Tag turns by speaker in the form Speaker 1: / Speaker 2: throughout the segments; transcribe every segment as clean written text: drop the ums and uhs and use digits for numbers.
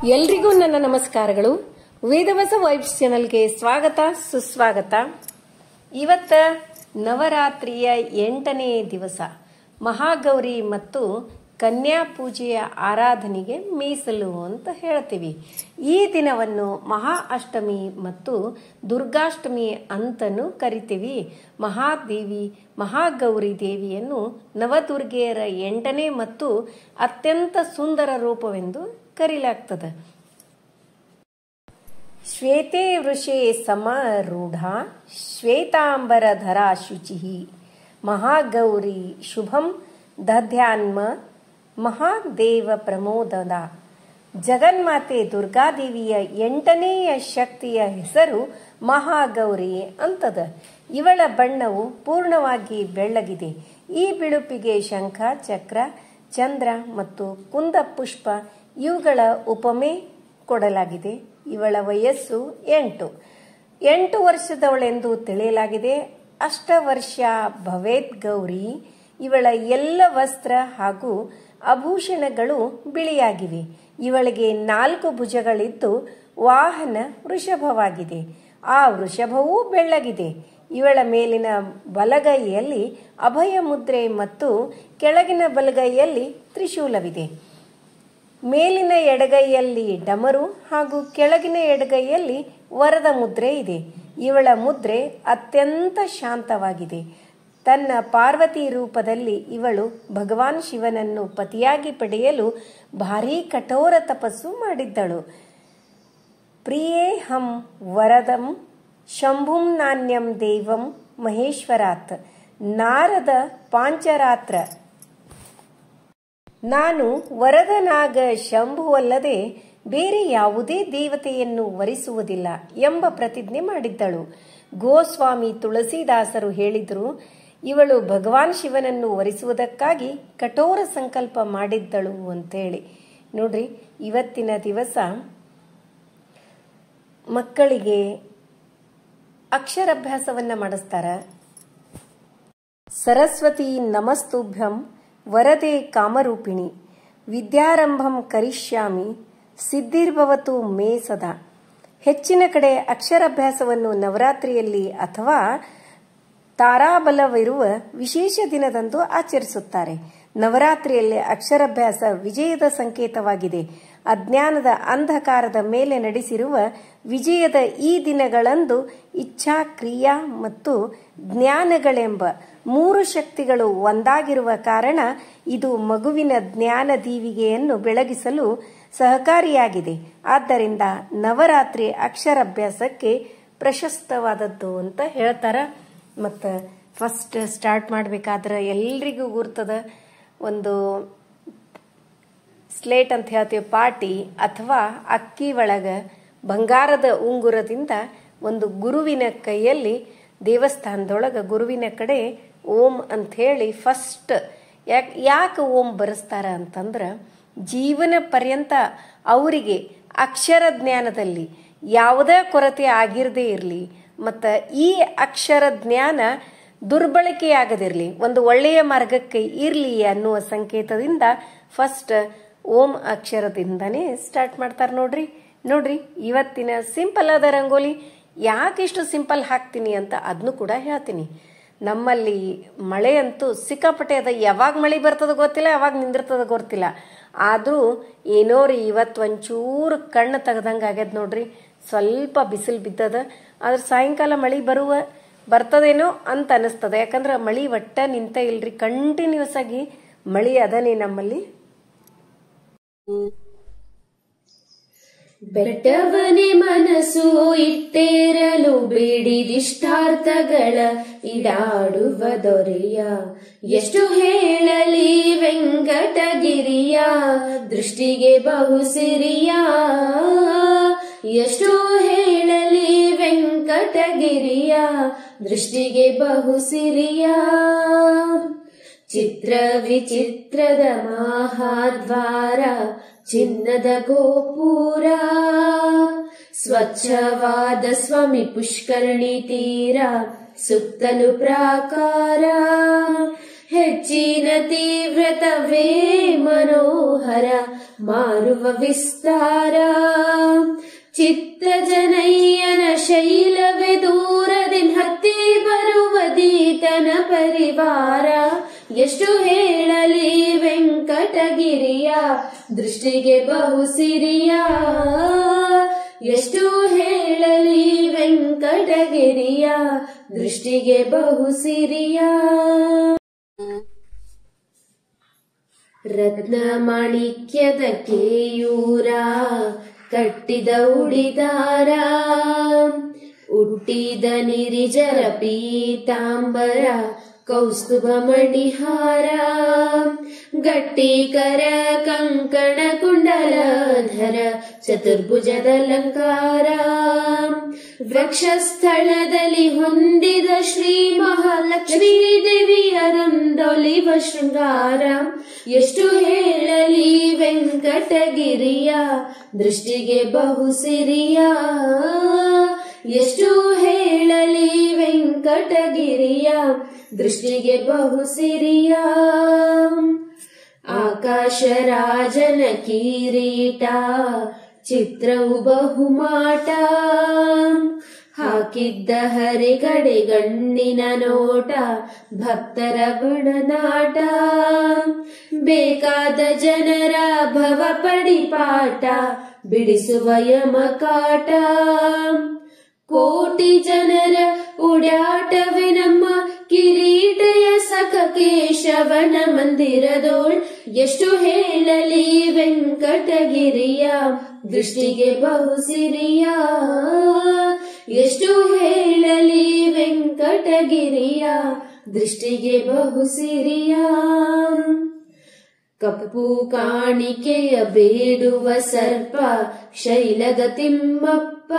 Speaker 1: ಎಲ್ರಿಗೂ ನನ್ನ ನಮಸ್ಕಾರಗಳು. ವೇದವಸ ವೈಬ್ಸ್ ಚಾನೆಲ್ಗೆ ಸ್ವಾಗತ ಸುಸ್ವಾಗತ. ಇವತ್ತ ನವರಾತ್ರಿಯ 8ನೇ ದಿವಸ ಮಹಾಗೌರಿ ಮತ್ತು ಕನ್ಯಾ ಪೂಜೆಯ ಆರಾಧನೆಗೆ ಮೀಸಲು ಅಂತ ಹೇಳ್ತೀವಿ. ಈ ದಿನವನ್ನು ಮಹಾ ಅಷ್ಟಮಿ ಮತ್ತು ದುರ್ಗಾಷ್ಟಮಿ ಅಂತನೂ ಕರಿತೀವಿ. ಮಹಾದೇವಿ ಮಹಾಗೌರಿ ದೇವಿಯನ್ನು ನವದುರ್ಗೆಯರ 8ನೇ ಮತ್ತು ಅತ್ಯಂತ ಸುಂದರ ರೂಪವೆಂದು ಕರೆಯಲಾಗ್ತದೆ. ಶ್ವೇತೆ ವೃಷೇ ಸಮರೂಢ ಶ್ವೇತಾಂಬರಧರಾ ಶುಚಿಃ ಮಹಾಗೌರಿ ಶುಭಂ ದಧ್ಯಾನ್ಮ ಮಹಾದೇವ ಪ್ರಮೋದದ. ಜಗನ್ಮಾತೆ ದುರ್ಗಾದೇವಿಯ 8ನೇಯ ಶಕ್ತಿಯ ಹೆಸರು ಮಹಾಗೌರಿ ಅಂತದ. ಇವಳ ಬಣ್ಣವು ಪೂರ್ಣವಾಗಿ ಬೆಳ್ಳಗಿದೆ. ಈ ಬಿಳುಪಿಗೆ ಶಂಖ, ಚಕ್ರ, ಚಂದ್ರ ಮತ್ತು ಕುಂದ ಪುಷ್ಪ ಇವುಗಳ ಉಪಮೆ ಕೊಡಲಾಗಿದೆ. ಇವಳ ವಯಸ್ಸು 8 ವರ್ಷದವಳೆಂದು ತಿಳಿಯಲಾಗಿದೆ. 8 ವರ್ಷ ಭವೇತ್ ಗೌರಿ. ಇವಳ ಎಲ್ಲ ವಸ್ತ್ರ ಹಾಗೂ ಆಭೂಷಣಗಳು ಬಿಳಿಯಾಗಿವೆ. ಇವಳಿಗೆ 4 ಭುಜಗಳಿದ್ದು ವಾಹನ ವೃಷಭವಾಗಿದೆ. ಆ ವೃಷಭವೂ ಬೆಳ್ಳಗಿದೆ. ಇವಳ ಮೇಲಿನ ಬಲಗೈಯಲ್ಲಿ ಅಭಯ ಮುದ್ರೆ ಮತ್ತು ಕೆಳಗಿನ ಬಲಗೈಯಲ್ಲಿ ತ್ರಿಶೂಲವಿದೆ. ಮೇಲಿನ ಎಡಗೈಯಲ್ಲಿ ಡಮರು ಹಾಗೂ ಕೆಳಗಿನ ಎಡಗೈಯಲ್ಲಿ ವರದ ಮುದ್ರೆ ಇದೆ. ಇವಳ ಮುದ್ರೆ ಅತ್ಯಂತ ಶಾಂತವಾಗಿದೆ. ತನ್ನ ಪಾರ್ವತಿ ರೂಪದಲ್ಲಿ ಇವಳು ಭಗವಾನ್ ಶಿವನನ್ನು ಪತಿಯಾಗಿ ಪಡೆಯಲು ಭಾರೀ ಕಠೋರ ತಪಸ್ಸು ಮಾಡಿದ್ದಳು. ಪ್ರಿಯೇಹಂ ವರದಂ ಶಂಭುಂ ನಾಣ್ಯಂ ದೇವಂ ಮಹೇಶ್ವರಾತ್ ನಾರದ ಪಾಂಚರಾತ್ರ. ನಾನು ವರದನಾಗ ಶಂಭುವಲ್ಲದೆ ಬೇರೆ ಯಾವುದೇ ದೇವತೆಯನ್ನು ವರಿಸುವುದಿಲ್ಲ ಎಂಬ ಪ್ರತಿಜ್ಞೆ ಮಾಡಿದ್ದಳು. ಗೋಸ್ವಾಮಿ ತುಳಸಿದಾಸರು ಹೇಳಿದರು, ಇವಳು ಭಗವಾನ್ ಶಿವನನ್ನು ವರಿಸುವುದಕ್ಕಾಗಿ ಕಠೋರ ಸಂಕಲ್ಪ ಮಾಡಿದ್ದಳು ಅಂತೇಳಿ. ನೋಡ್ರಿ, ಇವತ್ತಿನ ದಿವಸ ಮಕ್ಕಳಿಗೆ ಅಕ್ಷರಾಭ್ಯಾಸವನ್ನ ಮಾಡಿಸ್ತಾರ. ಸರಸ್ವತಿ ನಮಸ್ತುಭ್ಯಂ ವರದೆ ಕಾಮರೂಪಿಣಿ ವಿದ್ಯಾರಂಭಂ ಕರಿಷ್ಯಾಮಿ ಸಿದ್ಧಿರ್ಭವತು ಮೇ ಸದಾ. ಹೆಚ್ಚಿನ ಕಡೆ ಅಕ್ಷರಾಭ್ಯಾಸವನ್ನು ನವರಾತ್ರಿಯಲ್ಲಿ ಅಥವಾ ತಾರಾಬಲವಿರುವ ವಿಶೇಷ ದಿನದಂದು ಆಚರಿಸುತ್ತಾರೆ. ನವರಾತ್ರಿಯಲ್ಲಿ ಅಕ್ಷರಾಭ್ಯಾಸ ವಿಜಯದ ಸಂಕೇತವಾಗಿದೆ. ಅಜ್ಞಾನದ ಅಂಧಕಾರದ ಮೇಲೆ ನಡೆಸಿರುವ ವಿಜಯದ ಈ ದಿನಗಳಂದು ಇಚ್ಛಾ, ಕ್ರಿಯಾ ಮತ್ತು ಜ್ಞಾನಗಳೆಂಬ 3 ಶಕ್ತಿಗಳು ಒಂದಾಗಿರುವ ಕಾರಣ ಇದು ಮಗುವಿನ ಜ್ಞಾನ ದೀವಿಗೆಯನ್ನು ಬೆಳಗಿಸಲು ಸಹಕಾರಿಯಾಗಿದೆ. ಆದ್ದರಿಂದ ನವರಾತ್ರಿ ಅಕ್ಷರಾಭ್ಯಾಸಕ್ಕೆ ಪ್ರಶಸ್ತವಾದದ್ದು ಅಂತ ಹೇಳ್ತಾರ. ಮತ್ತು ಫಸ್ಟ್ ಸ್ಟಾರ್ಟ್ ಮಾಡಬೇಕಾದ್ರೆ ಎಲ್ರಿಗೂ ಗುರ್ತದ ಒಂದು ಸ್ಲೇಟ್ ಅಂತ ಹೇಳ್ತೀವಿ, ಪಾಟಿ ಅಥವಾ ಅಕ್ಕಿ ಒಳಗ ಬಂಗಾರದ ಉಂಗುರದಿಂದ ಒಂದು ಗುರುವಿನ ಕೈಯಲ್ಲಿ ದೇವಸ್ಥಾನದೊಳಗೆ ಗುರುವಿನ ಕಡೆ ಓಂ ಅಂತ ಹೇಳಿ ಫಸ್ಟ್ ಯಾಕೆ ಓಂ ಬರೆಸ್ತಾರ ಅಂತಂದ್ರೆ ಜೀವನ ಪರ್ಯಂತ ಅವರಿಗೆ ಅಕ್ಷರ ಜ್ಞಾನದಲ್ಲಿ ಯಾವುದೇ ಕೊರತೆ ಆಗಿರದೇ ಇರಲಿ ಮತ್ತು ಈ ಅಕ್ಷರ ಜ್ಞಾನ ದುರ್ಬಳಕೆಯಾಗದಿರಲಿ, ಒಂದು ಒಳ್ಳೆಯ ಮಾರ್ಗಕ್ಕೆ ಇರಲಿ ಅನ್ನುವ ಸಂಕೇತದಿಂದ ಫಸ್ಟ್ ಓಂ ಅಕ್ಷರದಿಂದನೇ ಸ್ಟಾರ್ಟ್ ಮಾಡ್ತಾರೆ. ನೋಡ್ರಿ ಇವತ್ತಿನ ಸಿಂಪಲ್ ಆದ ರಂಗೋಲಿ. ಯಾಕೆ ಇಷ್ಟು ಸಿಂಪಲ್ ಹಾಕ್ತೀನಿ ಅಂತ ಅದನ್ನು ಕೂಡ ಹೇಳ್ತೀನಿ. ನಮ್ಮಲ್ಲಿ ಮಳೆ ಅಂತೂ ಸಿಕ್ಕಾಪಟ್ಟೆ ಅದ. ಯಾವಾಗ ಮಳೆ ಬರ್ತದ ಗೊತ್ತಿಲ್ಲ, ಯಾವಾಗ ನಿಂದಿರ್ತದ ಗೊತ್ತಿಲ್ಲ. ಆದರೂ ಏನೋ ರೀ ಇವತ್ತು ಒಂಚೂರು ಕಣ್ಣು ತೆಗ್ದಂಗೆ ಆಗ್ಯದ ನೋಡ್ರಿ. ಸ್ವಲ್ಪ ಬಿಸಿಲು ಬಿದ್ದದ. ಆದ್ರೆ ಸಾಯಂಕಾಲ ಮಳೆ ಬರ್ತದೇನೋ ಅಂತ ಅನಿಸ್ತದೆ. ಯಾಕಂದ್ರೆ ಮಳೆ ಒಟ್ಟ ನಿಂತ ಇಲ್ರಿ, ಕಂಟಿನ್ಯೂಸ್ ಆಗಿ ಮಳೆ ಅದನೇ ನಮ್ಮಲ್ಲಿ.
Speaker 2: ಬೆಟ್ಟವನೇ ಮನಸ್ಸು ಇಟ್ಟೇರಲು ಬೇಡಿದಿಷ್ಟಾರ್ಥಗಳ ಇಡಾಡುವ ದೊರೆಯ. ಎಷ್ಟು ಹೇಳಲಿ ವೆಂಕಟಗಿರಿಯ ದೃಷ್ಟಿಗೆ ಬಹುಸಿರಿಯ. ಎಷ್ಟು ಹೇಳಲಿ ವೆಂಕಟಗಿರಿಯ ದೃಷ್ಟಿಗೆ ಬಹುಸಿರಿಯ. ಚಿತ್ರ ವಿಚಿತ್ರದ ಮಹಾದ್ವಾರ ಚಿನ್ನದ ಗೋಪುರ. ಸ್ವಚ್ಛವಾದ ಸ್ವಾಮಿ ಪುಷ್ಕರಣಿ ತೀರ ಸುತ್ತಲೂ ಪ್ರಾಕಾರ. ಹೆಚ್ಚಿನ ತೀವ್ರತವೇ ಮನೋಹರ ಮಾರುವ ವಿಸ್ತಾರ. ಚಿತ್ತ ಜನಯ್ಯನ ಶೈಲವೇ ದೂರದಿಂದ ಹತ್ತಿ ಬರುವ ದೀತನ ಪರಿವಾರ. ಎಷ್ಟು ಹೇಳಲಿ ವೆಂಕಟಗಿರಿಯ ದೃಷ್ಟಿಗೆ ಬಹು ಸಿರಿಯ. ಎಷ್ಟು ಹೇಳಲಿ ವೆಂಕಟಗಿರಿಯ ದೃಷ್ಟಿಗೆ ಬಹು ಸಿರಿಯ. ರತ್ನ ಮಾಣಿಕ್ಯದ ಕೇಯೂರ ಕಟ್ಟಿದ ಉಡಿದಾರ. ಹುಟ್ಟಿದ ನಿರಿಜರ ಪೀತಾಂಬರ ಕೌಸ್ತುಭ ಮಣಿಹಾರ. ಗಟ್ಟಿಕರ ಕಂಕಣ ಕುಂಡಲಧರ ಚತುರ್ಭುಜದಲಂಕಾರ. ವಕ್ಷಸ್ಥಳದಲ್ಲಿ ಹೊಂದಿದ ಶ್ರೀ ಮಹಾಲಕ್ಷ್ಮೀ ದೇವಿಯರೊಂದೊಲಿವ ಶೃಂಗಾರ. ಎಷ್ಟು ಹೇಳಲಿ ವೆಂಕಟಗಿರಿಯ ದೃಷ್ಟಿಗೆ ಬಹು ಸಿರಿಯ. ಎಷ್ಟು ಹೇಳಲಿ ವೆಂಕಟಗಿರಿಯ ದೃಷ್ಟಿಗೆ ಬಹು ಸಿರಿಯ. ಆಕಾಶರಾಜನ ಕಿರೀಟ ಚಿತ್ರವು ಬಹುಮಾಟ. ಹಾಕಿದ್ದ ಹರಿಗಡೆ ಗಣ್ಣಿನ ನೋಟ ಭಕ್ತರ ಬಡನಾಟ. ಬೇಕಾದ ಜನರ ಭವ ಪಡಿಪಾಟ ಬಿಡಿಸುವ ಯಮಕಾಟ. ಕೋಟಿ ಜನರ ಉಡಾಟವೇ ನಮ್ಮ ಕಿರೀಟಯ ಸಖ ಕೇಶವನ ಮಂದಿರದೋಳ್. ಎಷ್ಟು ಹೇಳಲಿ ವೆಂಕಟಗಿರಿಯ ದೃಷ್ಟಿಗೆ ಬಹು ಸಿರಿಯ. ಎಷ್ಟು ಹೇಳಲಿ ವೆಂಕಟಗಿರಿಯ ದೃಷ್ಟಿಗೆ ಬಹು ಸಿರಿಯ. ಕಪ್ಪು ಕಾಣಿಕೆಯ ಬೇಡುವ ಸರ್ಪ ಶೈಲದ ತಿಮ್ಮಪ್ಪ.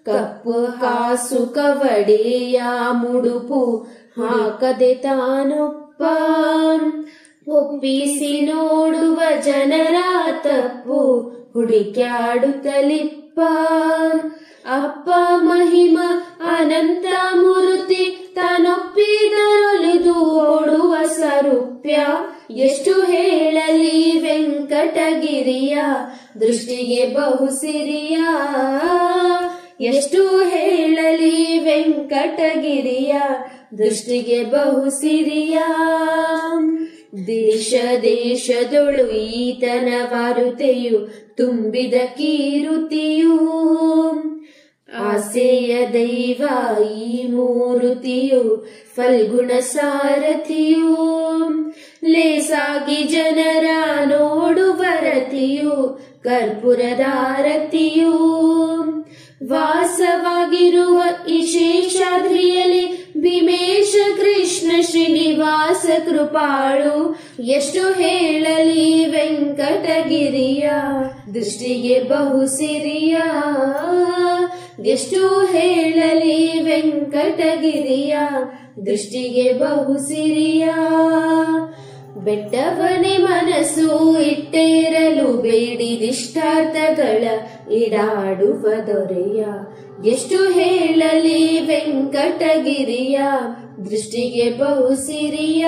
Speaker 2: ಕಪ್ಪು ಕಾಸು ಕವಡೆಯ ಮುಡುಪು ಹಾಕದೆ ತಾನೊಪ್ಪ. ಒಪ್ಪಿಸಿ ನೋಡುವ ಜನರ ತಪ್ಪು ಹುಡುಕ್ಯಾಡುತ್ತಲಿಪ್ಪ. ಅಪ್ಪ ಮಹಿಮ ಅನಂತ ಮೂರ್ತಿ ತಾನೊಪ್ಪಿದರೊಲಿದು ಓಡುವ ಸರೂಪ್ಯ. ಎಷ್ಟು ಹೇಳಲಿ ವೆಂಕಟಗಿರಿಯ ದೃಷ್ಟಿಗೆ ಬಹು ಸಿರಿಯ. ಎಷ್ಟು ಹೇಳಲಿ ವೆಂಕಟಗಿರಿಯ ದೃಷ್ಟಿಗೆ ಬಹು ಸಿರಿಯ. ದೇಶ ದೇಶದೊಳು ಈತನ ವಾರುತೆಯು ತುಂಬಿದ ಕೀರುತಿಯು. ಆಸೆಯ ದೈವ ಈ ಮೂರುತಿಯು ಫಲ್ಗುಣ ಸಾರಥಿಯು. ಲೇಸಾಗಿ ಜನರ ನೋಡುವ ರತಿಯು ಕರ್ಪೂರದಾರತಿಯು. ವಾಸವಾಗಿರುವ ಈ ಶೇಷಾದ್ರಿಯಲ್ಲಿ ಭೀಮೇಶ ಕೃಷ್ಣ ಶ್ರೀನಿವಾಸ ಕೃಪಾಳು. ಎಷ್ಟು ಹೇಳಲಿ ವೆಂಕಟಗಿರಿಯ ದೃಷ್ಟಿಗೆ ಬಹು ಸಿರಿಯ. ಎಷ್ಟು ಹೇಳಲಿ ವೆಂಕಟಗಿರಿಯ ದೃಷ್ಟಿಗೆ ಬಹು ಸಿರಿಯ. ಬೆಟ್ಟವನೇ ಮನಸ್ಸು ಇಟ್ಟೇರಲು ಬೇಡಿದಿಷ್ಟಾರ್ಥಗಳ ಈಡಾಡುವ ದೊರೆಯ. ಎಷ್ಟು ಹೇಳಲಿ ವೆಂಕಟಗಿರಿಯ ದೃಷ್ಟಿಗೆ ಬಹು ಸಿರಿಯ.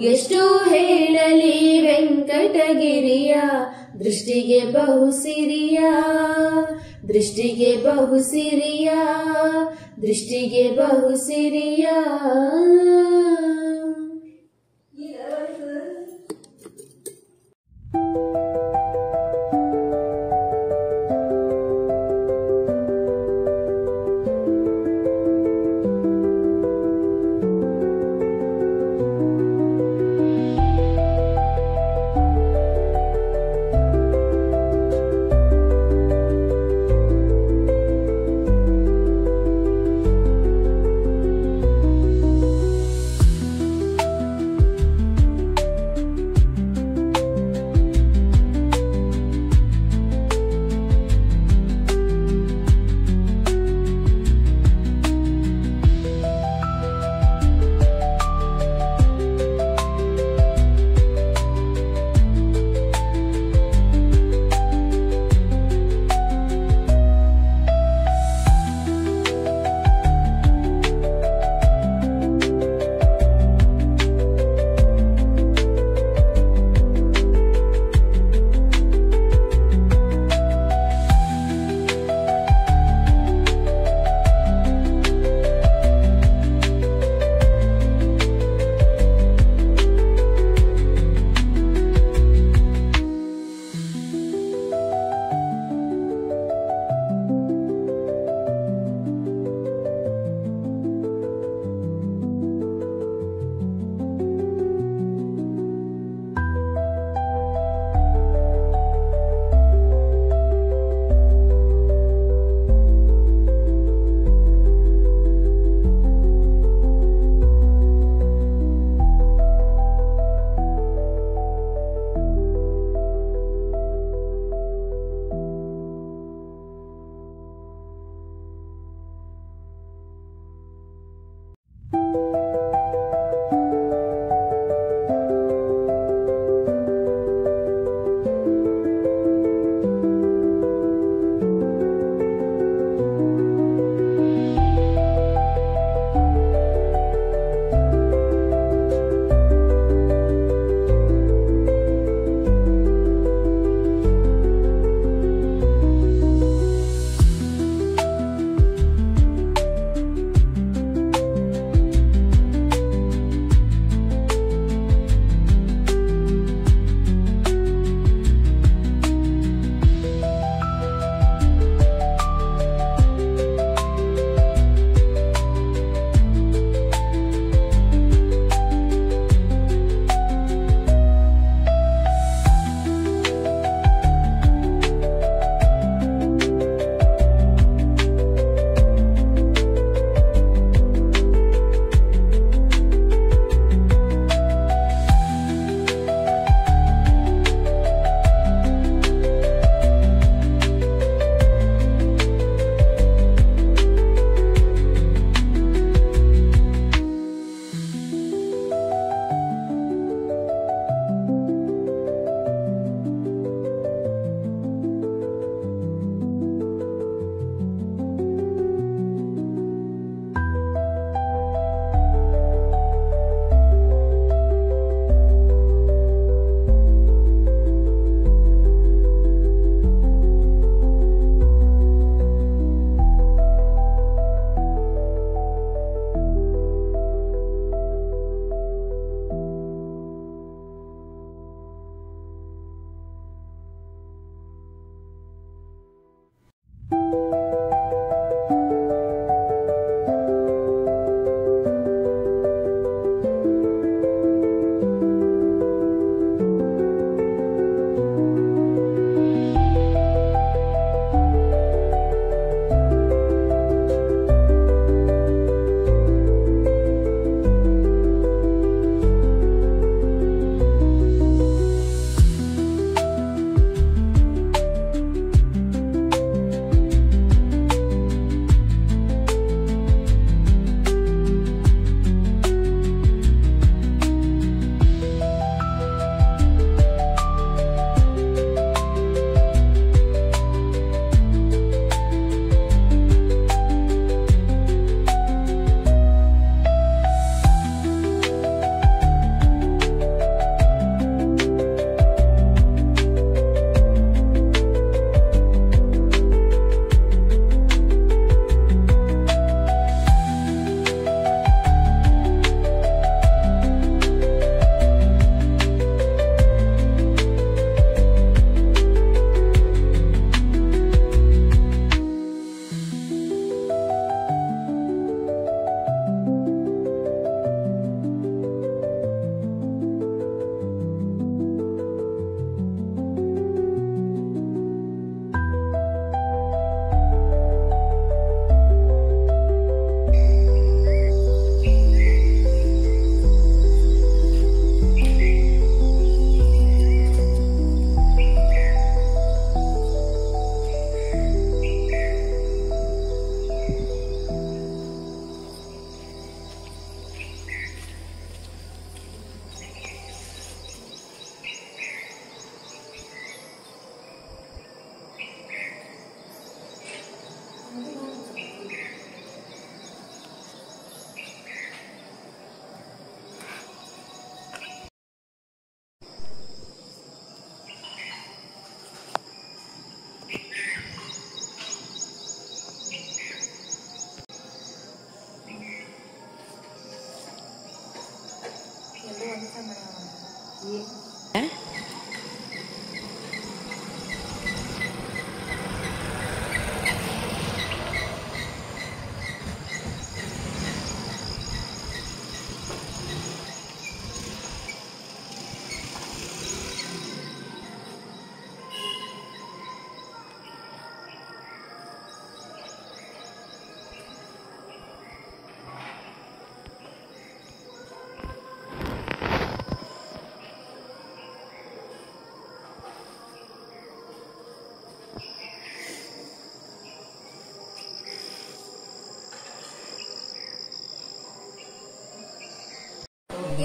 Speaker 2: ಎಷ್ಟು ಹೇಳಲಿ ವೆಂಕಟಗಿರಿಯ ದೃಷ್ಟಿಗೆ ಬಹು ಸಿರಿಯ. ದೃಷ್ಟಿಗೆ ಬಹು ಸಿರಿಯ. ದೃಷ್ಟಿಗೆ ಬಹು ಸಿರಿಯ.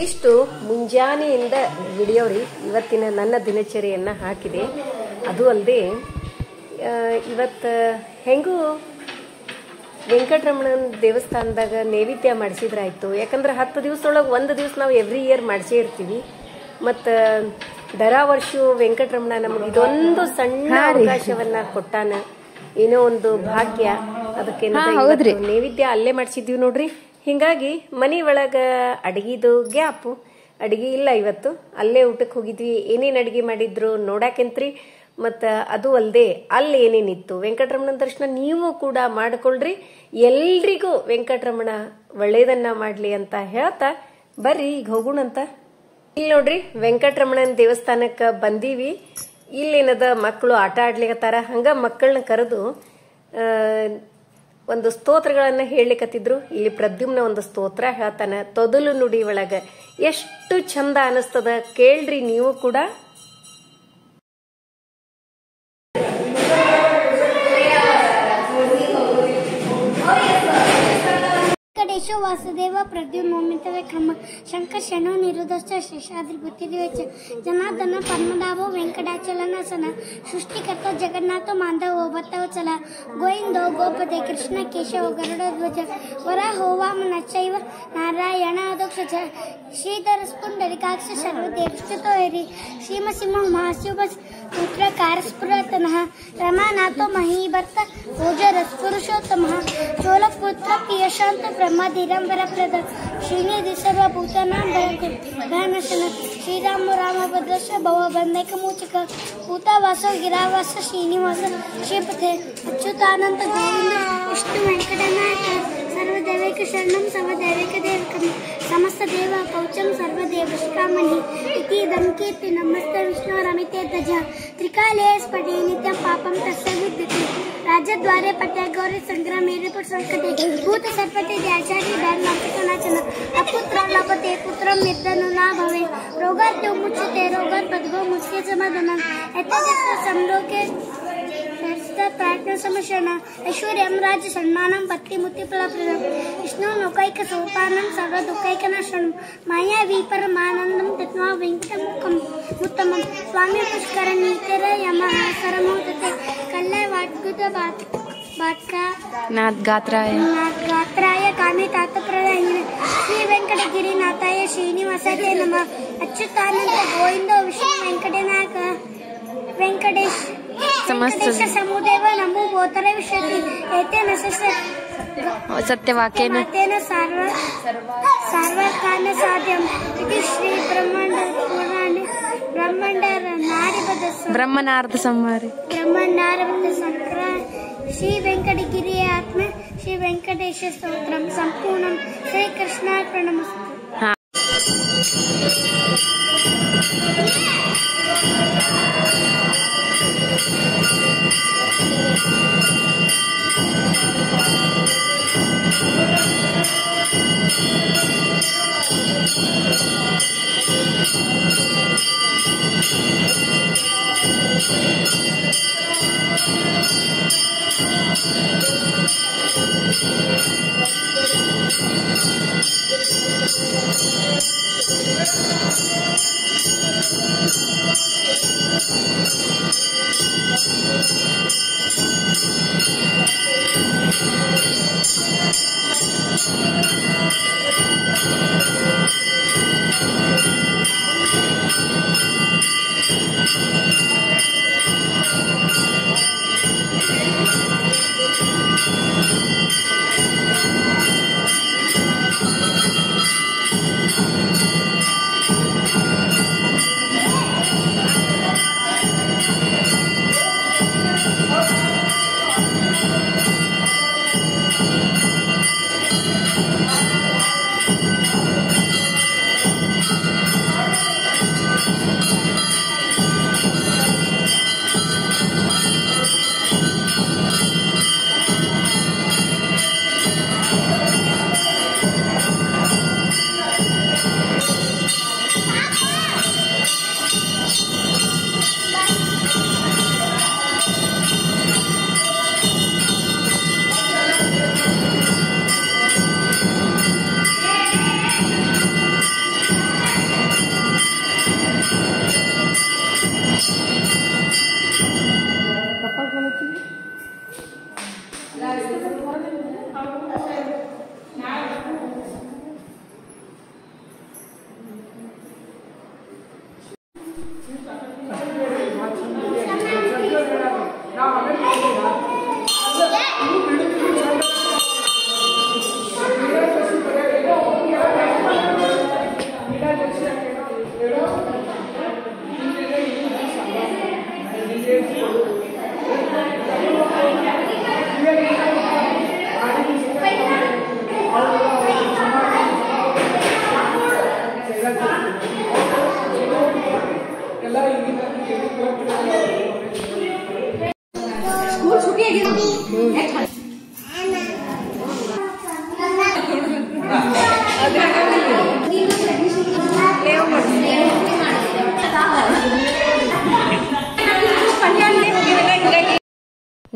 Speaker 1: ಇಷ್ಟು ಮುಂಜಾನೆಯಿಂದ ವಿಡಿಯೋ ರೀ ಇವತ್ತಿನ ನನ್ನ ದಿನಚರಿಯನ್ನು ಹಾಕಿದೆ. ಅದು ಅಲ್ಲದೆ ಇವತ್ತು ಹೆಂಗೂ ವೆಂಕಟರಮಣನ ದೇವಸ್ಥಾನದಾಗ ನೈವೇದ್ಯ ಮಾಡಿಸಿದ್ರಾಯ್ತು. ಯಾಕಂದ್ರೆ 10 ದಿವಸದೊಳಗೆ 1 ದಿವಸ ನಾವು ಎವ್ರಿ ಇಯರ್ ಮಾಡಿಸೇ ಇರ್ತೀವಿ. ಮತ್ತು ದರಾ ವರ್ಷ ವೆಂಕಟರಮಣ ನಮಗೆ ಇದೊಂದು ಸಣ್ಣ ಅವಕಾಶವನ್ನ ಕೊಟ್ಟಾನ, ಏನೋ ಒಂದು ಭಾಗ್ಯ. ಅದಕ್ಕೆ ನೈವೇದ್ಯ ಅಲ್ಲೇ ಮಾಡಿಸಿದ್ವಿ ನೋಡ್ರಿ. ಹಿಂಗಾಗಿ ಮನಿ ಒಳಗ ಅಡಿಗೆದು ಗ್ಯಾಪು, ಅಡಿಗೆ ಇಲ್ಲ ಇವತ್ತು. ಅಲ್ಲೇ ಊಟಕ್ಕೆ ಹೋಗಿದ್ವಿ. ಏನೇನು ಅಡಿಗೆ ಮಾಡಿದ್ರು ನೋಡಾಕೆಂತ್ರಿ. ಮತ್ತು ಅದು ಅಲ್ಲದೆ ಅಲ್ಲಿ ಏನೇನಿತ್ತು ವೆಂಕಟರಮಣನ ದರ್ಶನ ನೀವು ಕೂಡ ಮಾಡಿಕೊಳ್ಳ್ರಿ. ಎಲ್ರಿಗೂ ವೆಂಕಟರಮಣ ಒಳ್ಳೇದನ್ನ ಮಾಡಲಿ ಅಂತ ಹೇಳ್ತಾ ಬರ್ರಿ ಈಗ ಹೋಗೋಣಂತ. ಇಲ್ಲಿ ನೋಡ್ರಿ ವೆಂಕಟರಮಣನ ದೇವಸ್ಥಾನಕ್ಕೆ ಬಂದೀವಿ. ಇಲ್ಲೇನದ ಮಕ್ಕಳು ಆಟ ಆಡ್ಲಿಕತ್ತಾರ. ಹಂಗ ಮಕ್ಕಳನ್ನ ಕರೆದು ಒಂದು ಸ್ತೋತ್ರಗಳನ್ನ ಹೇಳಲಿಕತ್ತಿದ್ರು. ಇಲ್ಲಿ ಪ್ರದ್ಯುಮ್ನ ಒಂದು ಸ್ತೋತ್ರ ಹೇಳ್ತಾನ ತೊದಲು ನುಡಿ ಒಳಗ. ಎಷ್ಟು ಚಂದ ಅನಿಸ್ತದ ಕೇಳ್ರಿ ನೀವು ಕೂಡ.
Speaker 3: ವೆಂಕಟೇಶ ವಾಸುದೇವ ಪ್ರದ್ಯುಮ್ನ ಮೌಮಿತವೇ ಕ್ರಮ ಶಂಕರ ಶನೋ ನಿರುದಶ್ಚ ಶೇಷಾದ್ರಿ ಬುದ್ಧಿದಿವೇಚ ಜನಾರ್ದನ ಪದ್ಮನಾಭೋ ವೆಂಕಟಾಚಲನಸನ ಸೃಷ್ಟಿಕರ್ತ ಜಗನ್ನಾಥ ಮಾಧವ ಭತ್ತವಚಲ ಗೋವಿಂದೋ ಗೋಪತೆ ಕೃಷ್ಣ ಕೇಶವ ಗರುಡಧ್ವಜ ವರಾಹೋ ವಾಮನ ಚೈವ ನಾರಾಯಣ ಅಧೋಕ್ಷಜ ಶ್ರೀಧರ ಸ್ಪುಂಡರಿಕಾಕ್ಷ ಸರ್ವದೇವಶ್ಚತೋ ಹರಿ ಶ್ರೀಮಸಿಂಹ ಮಹಾಶಿವ ಪುತ್ರಕಾರ ಸ್ಫುರತನಃ ರಮಾನಾಥೋ ಮಹೀಭರ್ತ ಪೂಜರಸ್ಪುರುಷೋತ್ತಮಃ ಚೋಲಪುತ್ರ ಪ್ರಿಯಶಾಂತ ಬ್ರಹ್ಮಧೀರಂಬರಪ್ರದ ಶ್ರೀನಿಧಿ ಸರ್ವಭೂತಾನಾಂ ಭರಕುರ್ಧನಶನ ಶ್ರೀರಾಮ ರಾಮಭದ್ರಶ್ಚ ಭವಬಂಧೈಕಮೋಚಕ ಭೂತಾವಾಸೋ ಗಿರಾವಾಸ ಶ್ರೀನಿವಾಸ ಶ್ರೀಪತೆ ಅಚ್ಯುತಾನಂತ ಗೋವಿಂದ ವಿಷ್ಣು ವೆಂಕಟನಾಥ ಸರ್ವದೇವೈಕ ಶರಣಂ ಸರ್ವದೇವೈಕ ದೇವಕಂ ಸಮಸ್ತ ದೇವ ಕೌಚಂ ಸರ್ವದೇವಶ್ಕಾಮಣಿ ಇತಿ ದಂಕೀರ್ತಿ ನಮಸ್ತೆ ವಿಷ್ಣುರಮಿತೆ ಧ್ವಜ ತ್ರಿಕಾಲೇ ಸ್ಫಟೆ ನಿತ್ಯಂ ಪಾಪಂ ತಸ್ಯ ವಿದ್ಯತೆ ರಾಜದ್ವಾರೆ ಪಟ್ಯ ಗೌರಿ ಸಂಗ್ರಾಮೇರಿ ಪುಟ ಸಂಕಟೆ ಭೂತ ಸರ್ಪತೆ ದ್ಯಾಚಾರಿ ಧರ್ಮಾಂತಕನಾಚನ ಅಪುತ್ರ ಲಭತೆ ಪುತ್ರಂ ನಿರ್ಧನು ನಾ ಭವೆ ರೋಗಾದ್ಯೋ ಮುಚ್ಯತೆ ರೋಗಾತ್ ಪದ್ಗೋ ಮುಚ್ಕೆ ಸಮಾಧಾನ ಎತ್ತದೆತ್ತ ಸಂಲೋಕೆ ಪ್ರಾರ್ಥನಾ ಸಮಶನ ಐಶ್ವರ್ಯಂ ರಾಜ್ಯ ಸನ್ಮಾನಂ ಪತ್ನಿ ಮುಕ್ತಿಫಲಪ್ರದಂ ವಿಷ್ಣು ಲೋಕೈಕ ಸೋಪಾನಂ ಸರ್ವ ದುಃಖೈಕನಾಶನಂ ಮಾಯಾವಿ ಪರಮಾನಂದಂ ತತ್ವಾ ವೆಂಕಟಮುಖಂ ಉತ್ತಮಂ ಸ್ವಾಮಿ ಪುಷ್ಕರ ನೀತಿರ ಯಮಃ ಸರಮೋದತೆ ಕಲ್ಲೆ ವಾಟ್ಗುತ नाथगात्राय कामे तातप्रदायिने श्री वेंकटगिरिनाथाय श्रीनिवासाय नमः अच्युतानंद गोविंद विष्णु वेंकटनाथ वेंकटेश वेंकटेश समुदेव नमो गोतरे विशति एतेन सत्यवाक्येन सार्वकान साध्यम इति श्री ब्रह्मांड ब्रह्मनारद संहारे श्री वेंकटगिरि आत्म श्री वेंकटेश स्तोत्रम संपूर्णम श्री कृष्णार्पणमस्तु.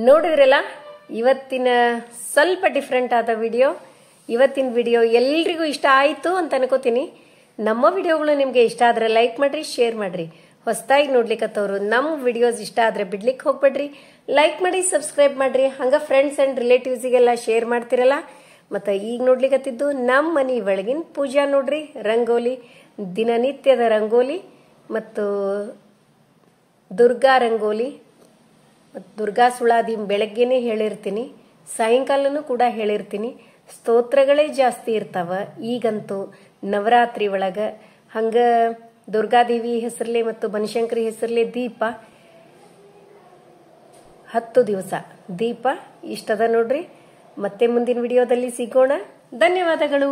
Speaker 1: ನೋಡಿದ್ರಲ್ಲ ಇವತ್ತಿನ ಸ್ವಲ್ಪ ಡಿಫ್ರೆಂಟ್ ಆದ ವಿಡಿಯೋ. ಇವತ್ತಿನ ವಿಡಿಯೋ ಎಲ್ರಿಗೂ ಇಷ್ಟ ಆಯಿತು ಅಂತ ಅನ್ಕೋತೀನಿ. ನಮ್ಮ ವಿಡಿಯೋಗಳು ನಿಮಗೆ ಇಷ್ಟ ಆದ್ರೆ ಲೈಕ್ ಮಾಡ್ರಿ, ಶೇರ್ ಮಾಡ್ರಿ. ಹೊಸದಾಗಿ ನೋಡ್ಲಿಕ್ಕತ್ತವ್ರು ನಮ್ಮ ವಿಡಿಯೋಸ್ ಇಷ್ಟ ಆದ್ರೆ ಬಿಡ್ಲಿಕ್ಕೆ ಹೋಗ್ಬೇಡ್ರಿ. ಲೈಕ್ ಮಾಡಿ, ಸಬ್ಸ್ಕ್ರೈಬ್ ಮಾಡ್ರಿ. ಹಂಗ ಫ್ರೆಂಡ್ಸ್ ಅಂಡ್ ರಿಲೇಟಿವ್ಸಿಗೆಲ್ಲ ಶೇರ್ ಮಾಡ್ತಿರಲ್ಲ. ಮತ್ತು ಈಗ ನೋಡ್ಲಿಕ್ಕತ್ತಿದ್ದು ನಮ್ಮ ಮನೆ ಒಳಗಿನ ಪೂಜಾ ನೋಡ್ರಿ. ರಂಗೋಲಿ, ದಿನನಿತ್ಯದ ರಂಗೋಲಿ ಮತ್ತು ದುರ್ಗಾ ರಂಗೋಲಿ ಮತ್ತು ದುರ್ಗಾ ಸುಳಾದಿ ಬೆಳಗ್ಗೆನೇ ಹೇಳಿರ್ತೀನಿ, ಸಾಯಂಕಾಲನೂ ಕೂಡ ಹೇಳಿರ್ತೀನಿ. ಸ್ತೋತ್ರಗಳೇ ಜಾಸ್ತಿ ಇರ್ತಾವ ಈಗಂತೂ ನವರಾತ್ರಿ ಒಳಗೆ. ಹಂಗ ದುರ್ಗಾದೇವಿ ಹೆಸರಲ್ಲೇ ಮತ್ತು ಬನಶಂಕರಿ ಹೆಸರಲ್ಲೇ ದೀಪ 10 ದಿವಸ ದೀಪ ಇಷ್ಟದ ನೋಡ್ರಿ. ಮತ್ತೆ ಮುಂದಿನ ವಿಡಿಯೋದಲ್ಲಿ ಸಿಗೋಣ. ಧನ್ಯವಾದಗಳು.